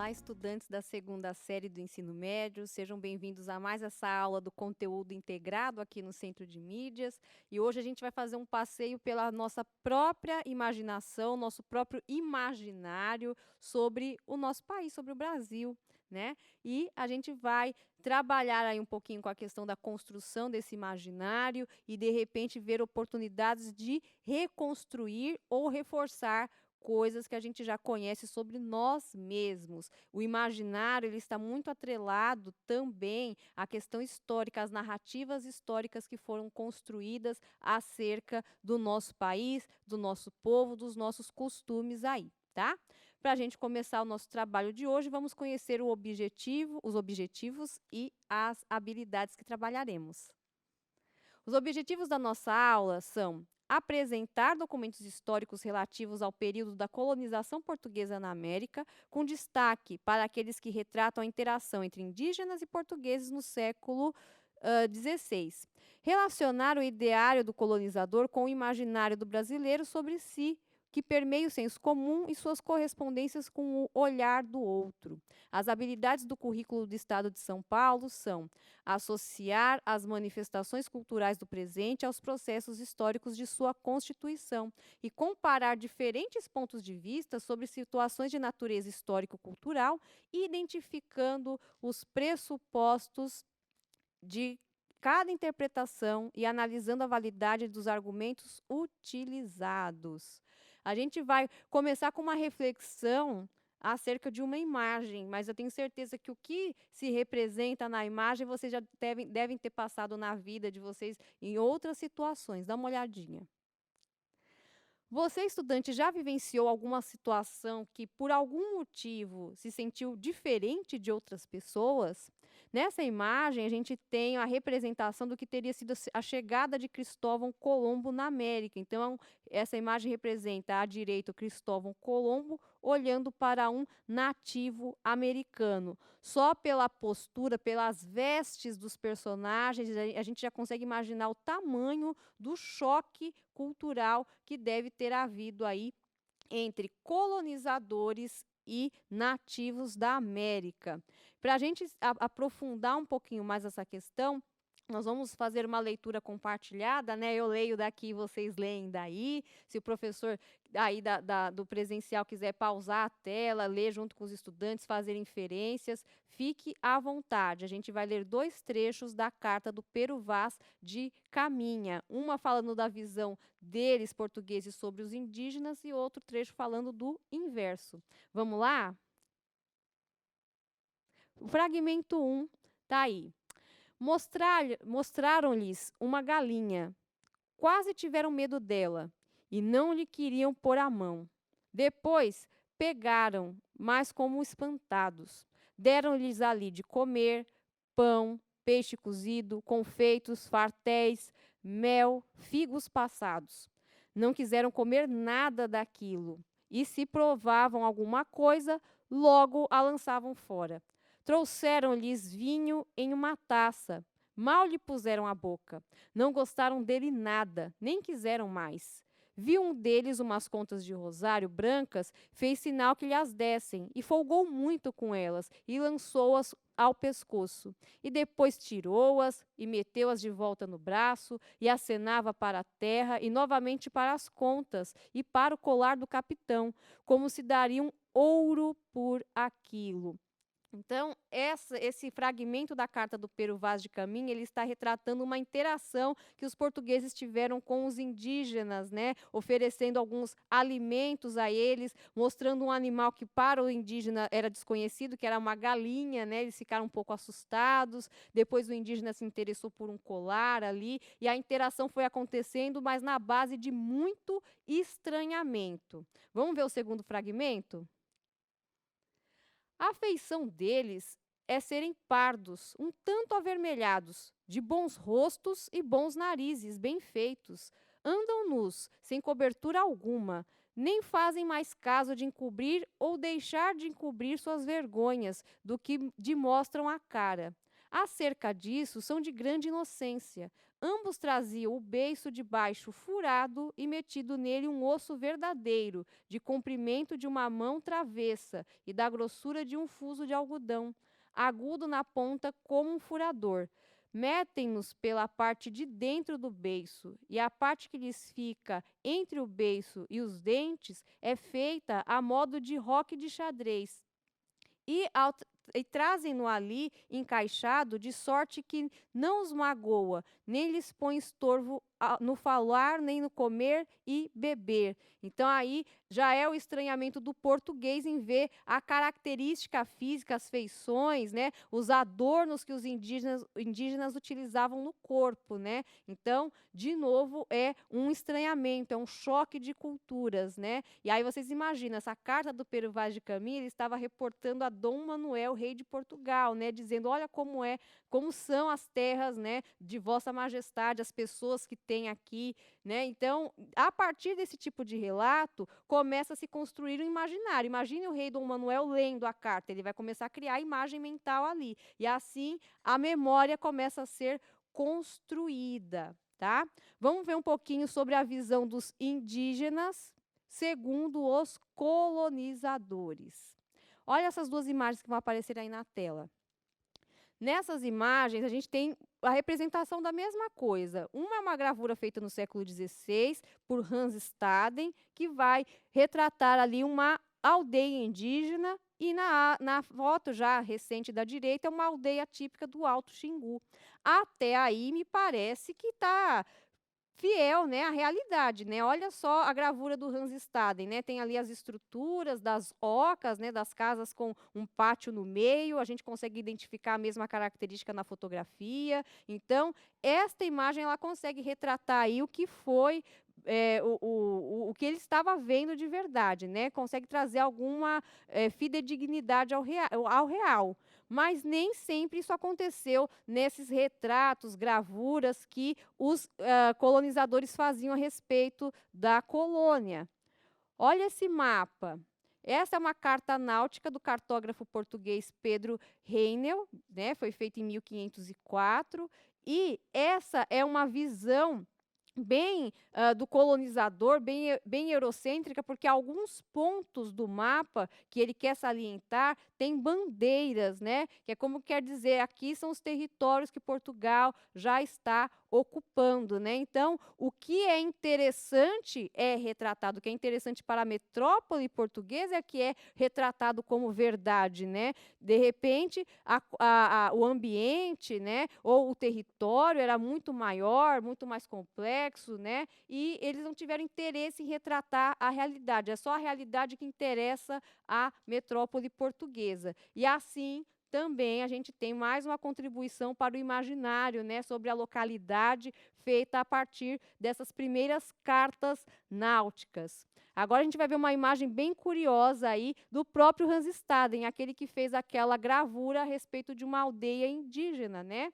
Olá, estudantes da segunda série do ensino médio, sejam bem-vindos a mais essa aula do conteúdo integrado aqui no Centro de Mídias. E hoje a gente vai fazer um passeio pela nossa própria imaginação, nosso próprio imaginário sobre o nosso país, sobre o Brasil, né? E a gente vai trabalhar aí um pouquinho com a questão da construção desse imaginário e, de repente, ver oportunidades de reconstruir ou reforçar coisas que a gente já conhece sobre nós mesmos. O imaginário ele está muito atrelado também à questão histórica, às narrativas históricas que foram construídas acerca do nosso país, do nosso povo, dos nossos costumes aí, tá? Para a gente começar o nosso trabalho de hoje, vamos conhecer o objetivo, os objetivos e as habilidades que trabalharemos. Os objetivos da nossa aula são apresentar documentos históricos relativos ao período da colonização portuguesa na América, com destaque para aqueles que retratam a interação entre indígenas e portugueses no século XVI. Relacionar o ideário do colonizador com o imaginário do brasileiro sobre si, que permeia o senso comum e suas correspondências com o olhar do outro. As habilidades do currículo do Estado de São Paulo são associar as manifestações culturais do presente aos processos históricos de sua constituição e comparar diferentes pontos de vista sobre situações de natureza histórico-cultural, identificando os pressupostos de cada interpretação e analisando a validade dos argumentos utilizados. A gente vai começar com uma reflexão acerca de uma imagem, mas eu tenho certeza que o que se representa na imagem vocês já devem ter passado na vida de vocês em outras situações. Dá uma olhadinha. Você, estudante, já vivenciou alguma situação que, por algum motivo, se sentiu diferente de outras pessoas? Nessa imagem, a gente tem a representação do que teria sido a chegada de Cristóvão Colombo na América. Então, essa imagem representa à direita o Cristóvão Colombo olhando para um nativo americano. Só pela postura, pelas vestes dos personagens, a gente já consegue imaginar o tamanho do choque cultural que deve ter havido aí entre colonizadores e nativos da América. Para a gente aprofundar um pouquinho mais essa questão, nós vamos fazer uma leitura compartilhada, né? Eu leio daqui, vocês leem daí. Se o professor aí do presencial quiser pausar a tela, ler junto com os estudantes, fazer inferências, fique à vontade. A gente vai ler 2 trechos da carta do Pero Vaz de Caminha. Uma falando da visão deles, portugueses, sobre os indígenas, e outro trecho falando do inverso. Vamos lá? O fragmento 1 está aí. Mostraram-lhes uma galinha. Quase tiveram medo dela e não lhe queriam pôr a mão. Depois pegaram, mas como espantados. Deram-lhes ali de comer pão, peixe cozido, confeitos, fartéis, mel, figos passados. Não quiseram comer nada daquilo e, se provavam alguma coisa, logo a lançavam fora. Trouxeram-lhes vinho em uma taça. Mal lhe puseram à boca. Não gostaram dele nada, nem quiseram mais. Viu um deles umas contas de rosário brancas, fez sinal que lhe as dessem, e folgou muito com elas, e lançou-as ao pescoço. E depois tirou-as, e meteu-as de volta no braço, e acenava para a terra, e novamente para as contas, e para o colar do capitão, como se dariam ouro por aquilo. Então, esse fragmento da carta do Pero Vaz de Caminha, ele está retratando uma interação que os portugueses tiveram com os indígenas, né? Oferecendo alguns alimentos a eles, mostrando um animal que para o indígena era desconhecido, que era uma galinha, né? Eles ficaram um pouco assustados. Depois o indígena se interessou por um colar ali, e a interação foi acontecendo, mas na base de muito estranhamento. Vamos ver o segundo fragmento? A feição deles é serem pardos, um tanto avermelhados, de bons rostos e bons narizes, bem feitos. Andam nus, sem cobertura alguma, nem fazem mais caso de encobrir ou deixar de encobrir suas vergonhas, do que de mostram a cara. Acerca disso, são de grande inocência. Ambos traziam o beiço de baixo furado e metido nele um osso verdadeiro, de comprimento de uma mão travessa e da grossura de um fuso de algodão, agudo na ponta como um furador. Metem-nos pela parte de dentro do beiço, e a parte que lhes fica entre o beiço e os dentes é feita a modo de roque de xadrez. E trazem-no ali encaixado, de sorte que não os magoa, nem lhes põe estorvo no falar, nem no comer e beber. Então, aí já é o estranhamento do português em ver a característica física, as feições, né, os adornos que os indígenas utilizavam no corpo, né? Então, de novo, é um estranhamento, é um choque de culturas, né? E aí vocês imaginam, essa carta do Pero Vaz de Caminha, ele estava reportando a Dom Manuel, rei de Portugal, né, dizendo, olha como são as terras, né, de Vossa Majestade, as pessoas que tem aqui, né? Então, a partir desse tipo de relato, começa a se construir um imaginário. Imagine o rei Dom Manuel lendo a carta, ele vai começar a criar a imagem mental ali. E assim, a memória começa a ser construída, tá? Vamos ver um pouquinho sobre a visão dos indígenas segundo os colonizadores. Olha essas duas imagens que vão aparecer aí na tela. Nessas imagens, a gente tem a representação da mesma coisa. Uma é uma gravura feita no século XVI por Hans Staden, que vai retratar ali uma aldeia indígena, e na foto já recente da direita é uma aldeia típica do Alto Xingu. Até aí me parece que está fiel, né, à realidade, né? Olha só a gravura do Hans Staden, né? Tem ali as estruturas das ocas, né, das casas com um pátio no meio, a gente consegue identificar a mesma característica na fotografia. Então, esta imagem ela consegue retratar aí o que foi o que ele estava vendo de verdade, né? Consegue trazer alguma fidedignidade ao real. Mas nem sempre isso aconteceu nesses retratos, gravuras que os colonizadores faziam a respeito da colônia. Olha esse mapa. Essa é uma carta náutica do cartógrafo português Pedro Reinel, né? Foi feita em 1504, e essa é uma visão bem do colonizador, bem eurocêntrica, porque alguns pontos do mapa que ele quer salientar tem bandeiras, né? Que é como quer dizer, aqui são os territórios que Portugal já está ocupando, né? Então, o que é interessante é retratado, o que é interessante para a metrópole portuguesa é que é retratado como verdade, né? De repente, o ambiente, né, ou o território era muito maior, muito mais complexo, né? E eles não tiveram interesse em retratar a realidade. É só a realidade que interessa à metrópole portuguesa. E assim, também a gente tem mais uma contribuição para o imaginário, né, sobre a localidade feita a partir dessas primeiras cartas náuticas. Agora a gente vai ver uma imagem bem curiosa aí do próprio Hans Staden, aquele que fez aquela gravura a respeito de uma aldeia indígena, né?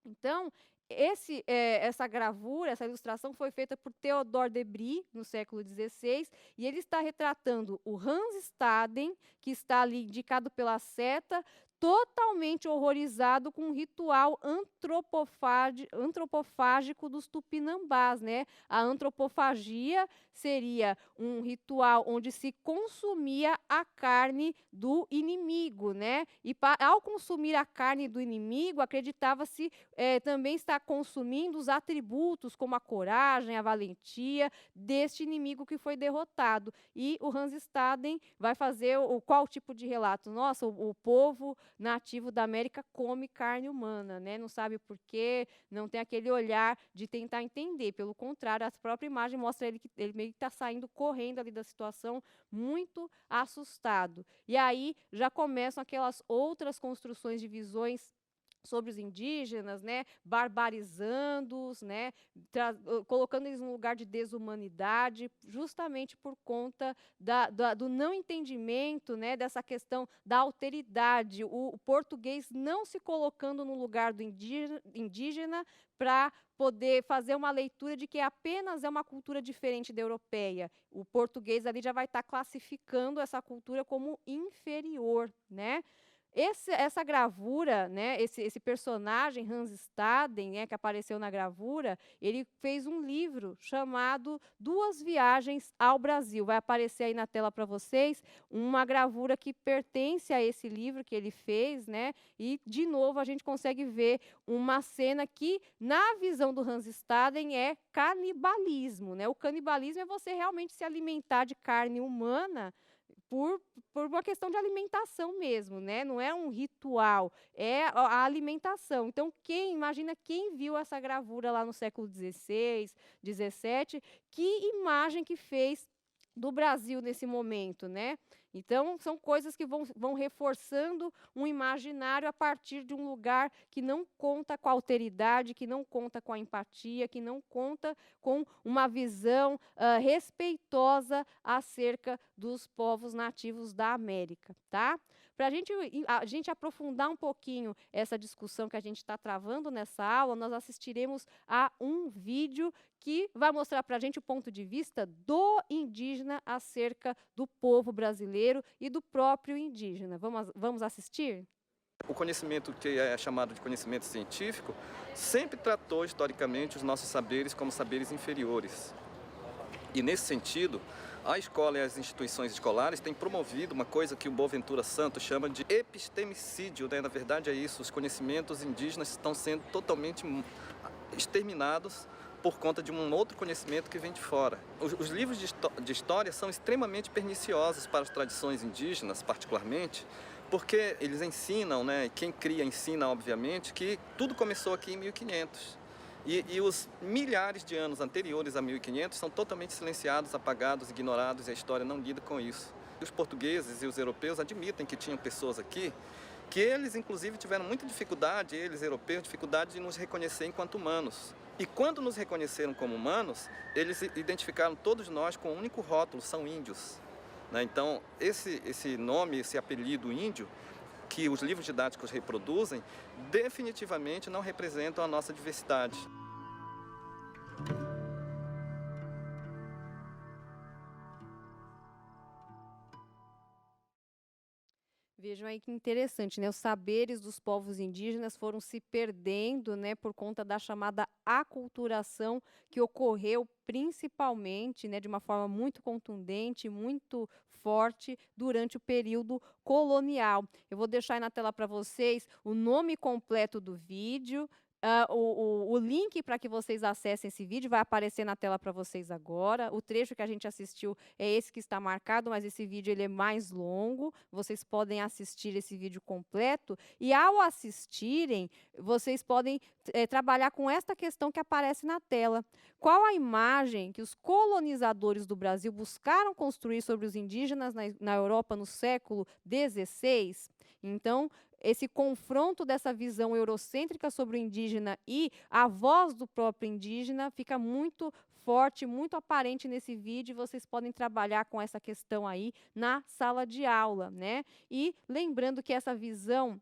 Então, essa gravura, essa ilustração foi feita por Theodore de Bry, no século XVI, e ele está retratando o Hans Staden, que está ali indicado pela seta, totalmente horrorizado com um ritual antropofágico dos tupinambás, né? A antropofagia seria um ritual onde se consumia a carne do inimigo, né? E ao consumir a carne do inimigo, acreditava-se também estar consumindo os atributos, como a coragem, a valentia, deste inimigo que foi derrotado. E o Hans Staden vai fazer qual tipo de relato? Nossa, o povo nativo da América come carne humana, né? Não sabe por quê, não tem aquele olhar de tentar entender. Pelo contrário, a própria imagem mostra ele que ele meio que está saindo correndo ali da situação, muito assustado. E aí já começam aquelas outras construções de visões sobre os indígenas, né, barbarizando-os, né, colocando eles num lugar de desumanidade, justamente por conta do não entendimento, né, dessa questão da alteridade, o português não se colocando no lugar do indígena para poder fazer uma leitura de que apenas é uma cultura diferente da europeia. O português ali já vai estar classificando essa cultura como inferior, né? Essa gravura, né, esse personagem, Hans Staden, né, que apareceu na gravura, ele fez um livro chamado Duas Viagens ao Brasil. Vai aparecer aí na tela para vocês uma gravura que pertence a esse livro que ele fez, né, e, de novo, a gente consegue ver uma cena que, na visão do Hans Staden, é canibalismo, né? O canibalismo é você realmente se alimentar de carne humana por, por uma questão de alimentação mesmo, né? Não é um ritual, é a alimentação. Então, imagina quem viu essa gravura lá no século XVI, XVII, que imagem que fez do Brasil nesse momento, né? Então, são coisas que vão reforçando um imaginário a partir de um lugar que não conta com a alteridade, que não conta com a empatia, que não conta com uma visão respeitosa acerca dos povos nativos da América, tá? Para a gente aprofundar um pouquinho essa discussão que a gente está travando nessa aula, nós assistiremos a um vídeo que vai mostrar para a gente o ponto de vista do indígena acerca do povo brasileiro e do próprio indígena. Vamos assistir? O conhecimento que é chamado de conhecimento científico sempre tratou historicamente os nossos saberes como saberes inferiores. E nesse sentido, a escola e as instituições escolares têm promovido uma coisa que o Boaventura Santos chama de epistemicídio, né? Na verdade é isso, os conhecimentos indígenas estão sendo totalmente exterminados por conta de um outro conhecimento que vem de fora. Os livros de história são extremamente perniciosos para as tradições indígenas, particularmente, porque eles ensinam, né, quem cria ensina, obviamente, que tudo começou aqui em 1500. E os milhares de anos anteriores a 1500 são totalmente silenciados, apagados, ignorados, e a história não lida com isso. Os portugueses e os europeus admitem que tinham pessoas aqui que eles, inclusive, tiveram muita dificuldade, eles, europeus, dificuldade de nos reconhecer enquanto humanos. E quando nos reconheceram como humanos, eles identificaram todos nós com um único rótulo, são índios. Né? Então, esse nome, esse apelido índio, que os livros didáticos reproduzem, definitivamente não representam a nossa diversidade. Vejam aí que interessante, né? Os saberes dos povos indígenas foram se perdendo, né, por conta da chamada aculturação que ocorreu principalmente, né, de uma forma muito contundente, muito forte durante o período colonial. Eu vou deixar aí na tela para vocês o nome completo do vídeo. O link para que vocês acessem esse vídeo vai aparecer na tela para vocês agora. O trecho que a gente assistiu é esse que está marcado, mas esse vídeo ele é mais longo. Vocês podem assistir esse vídeo completo e, ao assistirem, vocês podem trabalhar com esta questão que aparece na tela. Qual a imagem que os colonizadores do Brasil buscaram construir sobre os indígenas na Europa no século XVI? Então, esse confronto dessa visão eurocêntrica sobre o indígena e a voz do próprio indígena fica muito forte, muito aparente nesse vídeo, e vocês podem trabalhar com essa questão aí na sala de aula, né? E lembrando que essa visão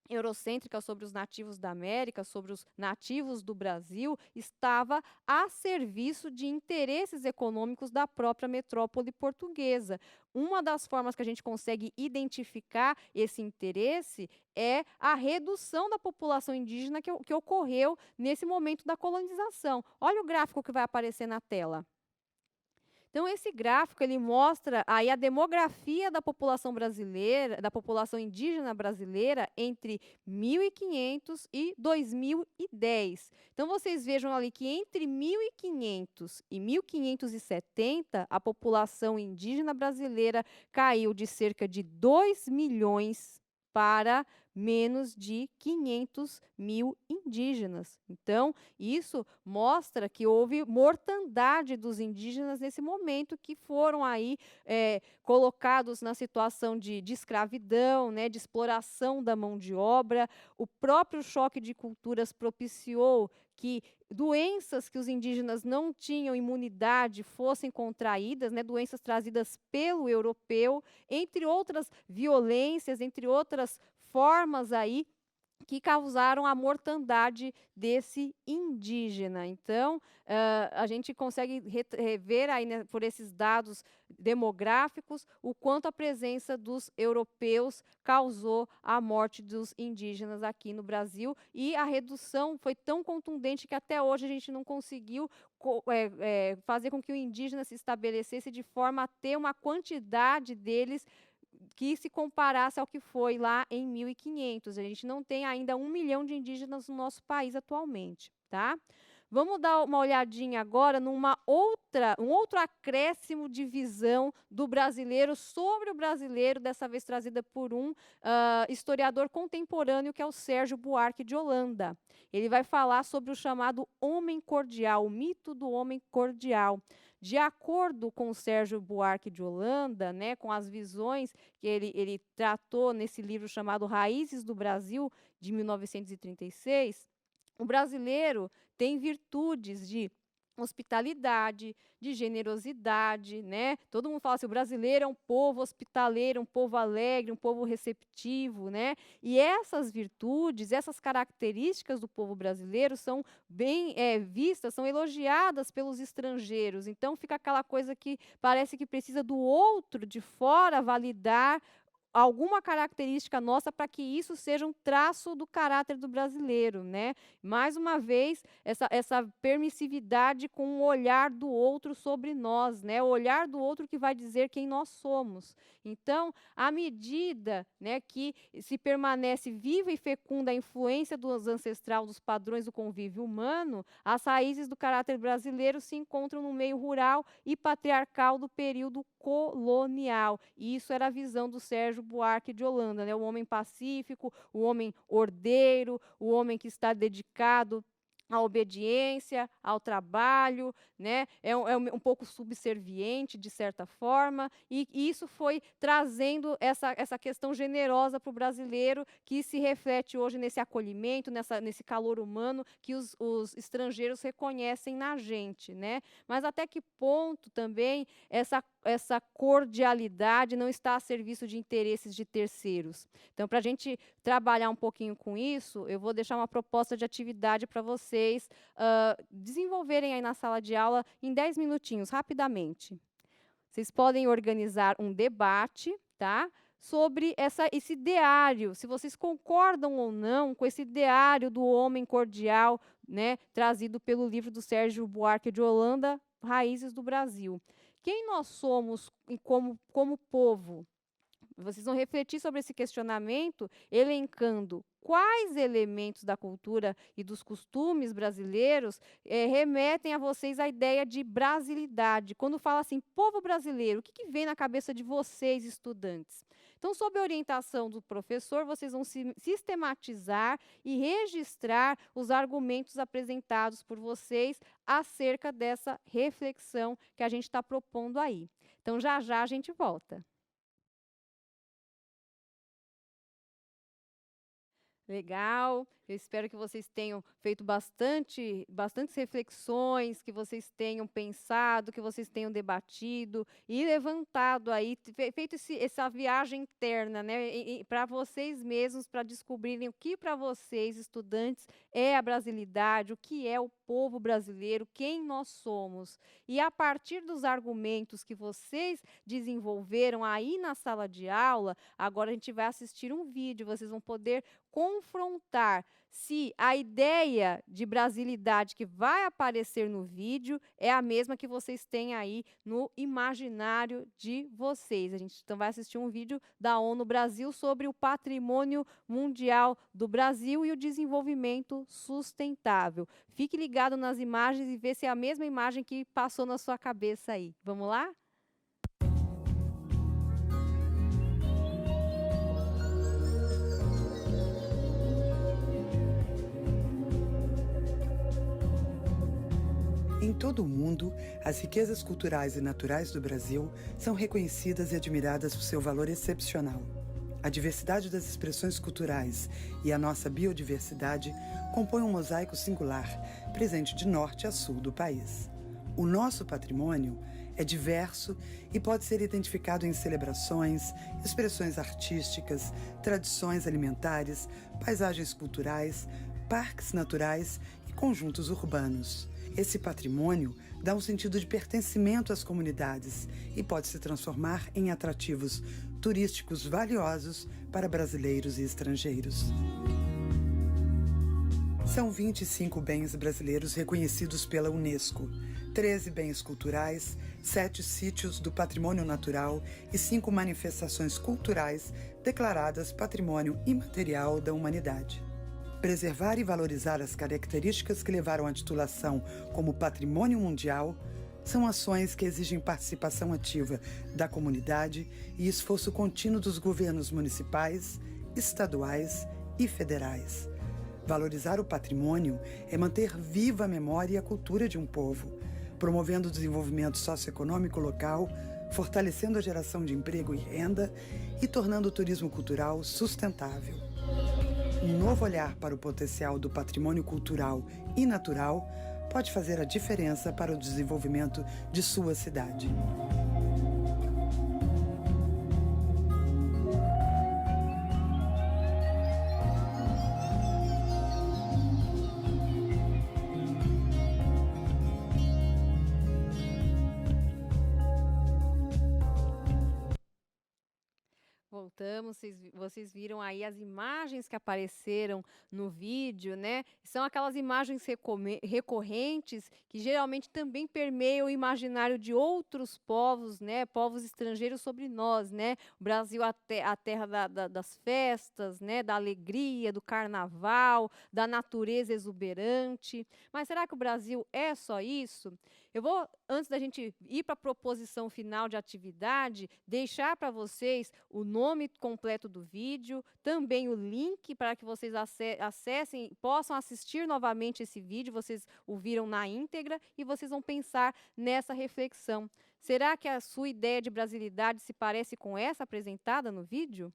eurocêntrica sobre os nativos da América, sobre os nativos do Brasil, estava a serviço de interesses econômicos da própria metrópole portuguesa. Uma das formas que a gente consegue identificar esse interesse é a redução da população indígena que ocorreu nesse momento da colonização. Olha o gráfico que vai aparecer na tela. Então, esse gráfico ele mostra aí a demografia da população brasileira, da população indígena brasileira entre 1500 e 2010. Então, vocês vejam ali que entre 1500 e 1570, a população indígena brasileira caiu de cerca de 2 milhões para menos de 500 mil indígenas. Então, isso mostra que houve mortandade dos indígenas nesse momento, que foram aí colocados na situação de escravidão, né, de exploração da mão de obra. O próprio choque de culturas propiciou que doenças que os indígenas não tinham imunidade fossem contraídas, né, doenças trazidas pelo europeu, entre outras violências, entre outras formas aí que causaram a mortandade desse indígena. Então, a gente consegue rever aí, né, por esses dados demográficos, o quanto a presença dos europeus causou a morte dos indígenas aqui no Brasil, e a redução foi tão contundente que até hoje a gente não conseguiu fazer com que o indígena se estabelecesse de forma a ter uma quantidade deles que se comparasse ao que foi lá em 1500. A gente não tem ainda 1 milhão de indígenas no nosso país atualmente, tá? Vamos dar uma olhadinha agora um outro acréscimo de visão do brasileiro sobre o brasileiro, dessa vez trazida por um historiador contemporâneo, que é o Sérgio Buarque de Holanda. Ele vai falar sobre o chamado homem cordial, o mito do homem cordial. De acordo com o Sérgio Buarque de Holanda, né, com as visões que ele tratou nesse livro chamado Raízes do Brasil, de 1936, o brasileiro tem virtudes de hospitalidade, de generosidade, né? Todo mundo fala assim, o brasileiro é um povo hospitaleiro, um povo alegre, um povo receptivo, né? E essas virtudes, essas características do povo brasileiro são bem vistas, são elogiadas pelos estrangeiros. Então fica aquela coisa que parece que precisa do outro de fora validar alguma característica nossa para que isso seja um traço do caráter do brasileiro, né? Mais uma vez, essa permissividade com o olhar do outro sobre nós, né? O olhar do outro que vai dizer quem nós somos. Então, à medida, né, que se permanece viva e fecunda a influência dos ancestral, dos padrões do convívio humano, as raízes do caráter brasileiro se encontram no meio rural e patriarcal do período colonial. E isso era a visão do Sérgio Buarque de Holanda, né? O homem pacífico, o homem ordeiro, o homem que está dedicado à obediência, ao trabalho, né? É um pouco subserviente, de certa forma, e isso foi trazendo essa questão generosa para o brasileiro, que se reflete hoje nesse acolhimento, nesse calor humano que os estrangeiros reconhecem na gente, né? Mas até que ponto também essa cordialidade não está a serviço de interesses de terceiros? Então, para a gente trabalhar um pouquinho com isso, eu vou deixar uma proposta de atividade para vocês desenvolverem aí na sala de aula em 10 minutinhos, rapidamente. Vocês podem organizar um debate, tá? Sobre esse ideário, se vocês concordam ou não com esse ideário do homem cordial, né, trazido pelo livro do Sérgio Buarque de Holanda, Raízes do Brasil. Quem nós somos como povo? Vocês vão refletir sobre esse questionamento, elencando quais elementos da cultura e dos costumes brasileiros remetem a vocês a ideia de brasilidade. Quando fala assim, povo brasileiro, o que vem na cabeça de vocês, estudantes? Então, sob a orientação do professor, vocês vão sistematizar e registrar os argumentos apresentados por vocês acerca dessa reflexão que a gente está propondo aí. Então, já a gente volta. Legal, eu espero que vocês tenham feito bastantes reflexões, que vocês tenham pensado, que vocês tenham debatido e levantado aí, feito essa viagem interna, né, para vocês mesmos, para descobrirem o que para vocês, estudantes, é a brasilidade, o que é o povo brasileiro, quem nós somos. E a partir dos argumentos que vocês desenvolveram aí na sala de aula, agora a gente vai assistir um vídeo, vocês vão poder confrontar se a ideia de brasilidade que vai aparecer no vídeo é a mesma que vocês têm aí no imaginário de vocês. A gente então vai assistir um vídeo da ONU Brasil sobre o patrimônio mundial do Brasil e o desenvolvimento sustentável. Fique ligado nas imagens e vê se é a mesma imagem que passou na sua cabeça aí. Vamos lá? Em todo o mundo, as riquezas culturais e naturais do Brasil são reconhecidas e admiradas por seu valor excepcional. A diversidade das expressões culturais e a nossa biodiversidade compõem um mosaico singular, presente de norte a sul do país. O nosso patrimônio É diverso e pode ser identificado em celebrações, expressões artísticas, tradições alimentares, paisagens culturais, parques naturais e conjuntos urbanos. Esse patrimônio dá um sentido de pertencimento às comunidades e pode se transformar em atrativos turísticos valiosos para brasileiros e estrangeiros. São 25 bens brasileiros reconhecidos pela Unesco, 13 bens culturais, 7 sítios do patrimônio natural e 5 manifestações culturais declaradas Patrimônio Imaterial da Humanidade. Preservar e valorizar as características que levaram à titulação como Patrimônio Mundial são ações que exigem participação ativa da comunidade e esforço contínuo dos governos municipais, estaduais e federais. Valorizar o patrimônio é manter viva a memória e a cultura de um povo, promovendo o desenvolvimento socioeconômico local, fortalecendo a geração de emprego e renda e tornando o turismo cultural sustentável. Um novo olhar para o potencial do patrimônio cultural e natural pode fazer a diferença para o desenvolvimento de sua cidade. Voltamos, vocês viram aí as imagens que apareceram no vídeo, né? São aquelas imagens recorrentes que geralmente também permeiam o imaginário de outros povos, né? Povos estrangeiros sobre nós, né? O Brasil, a terra das festas, né? Da alegria, do carnaval, da natureza exuberante. Mas será que o Brasil é só isso? Eu vou, antes da gente ir para a proposição final de atividade, deixar para vocês o nome completo do vídeo, também o link para que vocês acessem, possam assistir novamente esse vídeo, vocês o viram na íntegra e vocês vão pensar nessa reflexão. Será que a sua ideia de brasilidade se parece com essa apresentada no vídeo?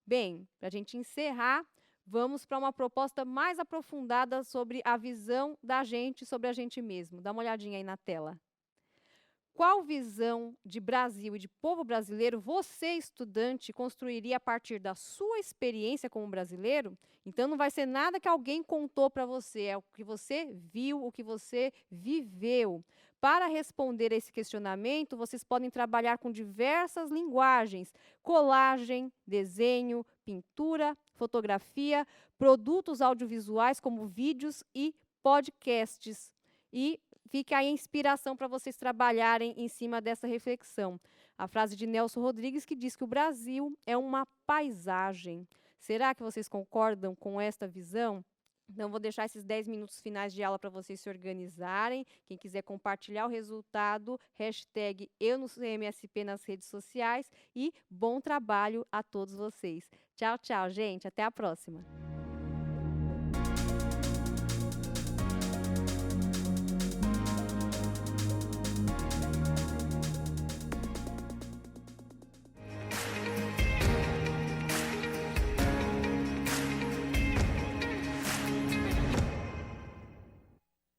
Bem, para a gente encerrar, vamos para uma proposta mais aprofundada sobre a visão da gente sobre a gente mesmo. Dá uma olhadinha aí na tela. Qual visão de Brasil e de povo brasileiro você, estudante, construiria a partir da sua experiência como brasileiro? Então, não vai ser nada que alguém contou para você, é o que você viu, o que você viveu. Para responder a esse questionamento, vocês podem trabalhar com diversas linguagens: colagem, desenho, pintura, fotografia, produtos audiovisuais como vídeos e podcasts. E fica aí a inspiração para vocês trabalharem em cima dessa reflexão. A frase de Nelson Rodrigues que diz que o Brasil é uma paisagem. Será que vocês concordam com esta visão? Então, vou deixar esses 10 minutos finais de aula para vocês se organizarem. Quem quiser compartilhar o resultado, hashtag #EuNoCMSP nas redes sociais. E bom trabalho a todos vocês. Tchau, tchau, gente. Até a próxima.